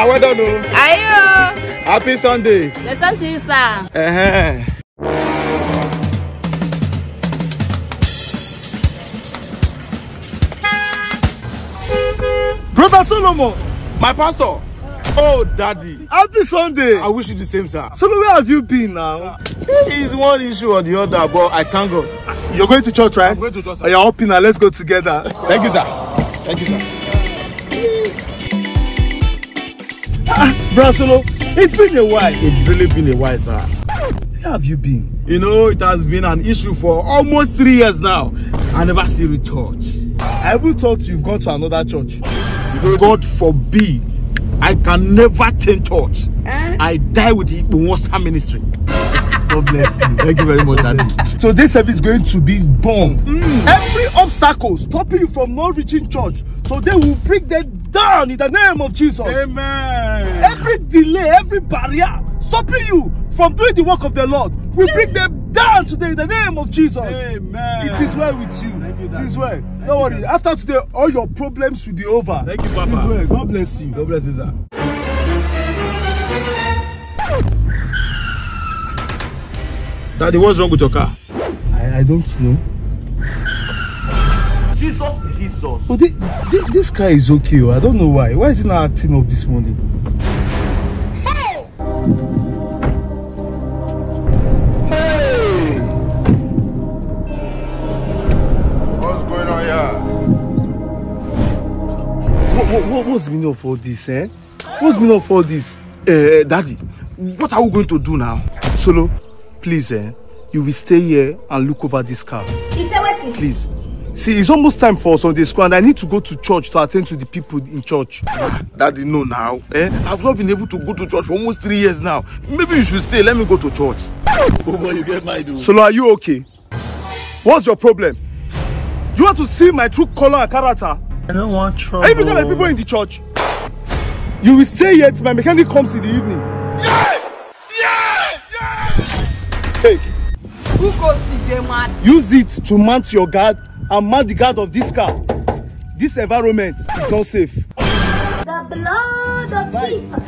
Well done. Ayo. Happy Sunday. The Sunday, sir. Brother Solomon, my pastor. Oh, Daddy. Happy Sunday. I wish you the same, sir. So where have you been now? It's one issue or the other, but I thank God. You're going to church, right? I'm going to church, sir. Oh, you're up in now. Let's go together. Thank you, sir. Thank you, sir. Brother Solo, it's been a while. It's really been a while, sir. Where have you been? You know, it has been an issue for almost 3 years now. I never see you church. I even thought you've gone to another church. God forbid. I can never change church. I die with the Iponwosa ministry. God bless you. Thank you very much, Daddy. So this service is going to be bomb. Every obstacle stopping you from not reaching church, so they will bring them down in the name of Jesus. Amen. Every delay, every barrier stopping you from doing the work of the Lord, we bring them down today in the name of Jesus. Amen. It is well with you. Thank you, it Daddy. is well. Don't worry. After today, all your problems will be over. Thank you, Papa. It is well. God bless you. God bless you, sir. Daddy, what's wrong with your car? I don't know. Jesus. Oh, this car is okay. I don't know why. Why is it not acting up this morning? Hey! What's going on here? What's the meaning of all this, eh? What's the meaning of all this? Daddy, what are we going to do now? Solo, please, you will stay here and look over this car. Please. See, it's almost time for Sunday school and I need to go to church to attend to the people in church. Daddy, no now. I've not been able to go to church for almost 3 years now. Maybe you should stay. Let me go to church. Oh boy, you get my dude. Solo, are you okay? What's your problem? Do you want to see my true color and character? I don't want trouble. Are you bigger like people in the church? You will stay here till my mechanic comes in the evening. Take. Who go see them mad? Use it to mount your guard and mount the guard of this car. This environment is not safe. The blood of Jesus.